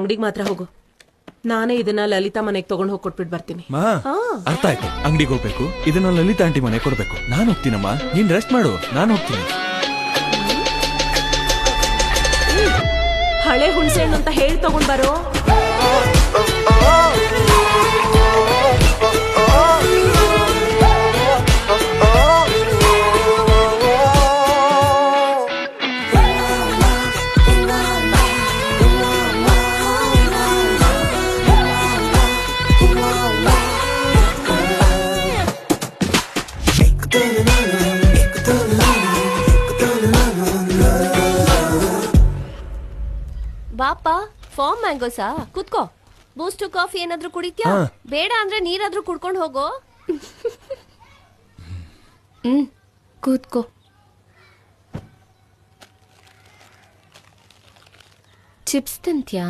ಅಂಗಡಿಗೆ ಮಾತ್ರ ಹೋಗು. ನಾನೇ ಇದನ್ನ ಲಲಿತಾ ಮನೆಗೆ ತಗೊಂಡ್ ಹೋಗಿ ಕೊಟ್ಬಿಟ್ಟು ಬರ್ತೀನಿ. ಮಾ ಅರ್ಥ ಆಯ್ತು. ಅಂಗಡಿಗೆ ಹೋಗ್ಬೇಕು, ಇದನ್ನ ಲಲಿತಾ ಆಂಟಿ ಮನೆ ಕೊಡ್ಬೇಕು. ನಾನ್ ಹೋಗ್ತೀನಮ್ಮ, ನೀನ್ ರೆಸ್ಟ್ ಮಾಡು, ನಾನ್ ಹೋಗ್ತೀನಿ. ಹಳೆ ಹುಣಸೆ ಹಣ್ಣು ಅಂತ ಹೇಳಿ ತಗೊಂಡ್ ಬರೋ. ಬಾಪ, ಫಾರ್ಮ್ ಮ್ಯಾಂಗೋಸಾ? ಕುತ್ಕೋ. ಬೂಸ್ಟ್ ಕಾಫಿ ಏನಾದ್ರೂ ಕುಡಿತ್ಯಾ? ಬೇಡ ಅಂದ್ರೆ ನೀರಾದ್ರೂ ಕುಡ್ಕೊಂಡು ಹೋಗೋ. ಕೂತ್ಕೋ. ಚಿಪ್ಸ್ ತಿಂತ್ಯಾ?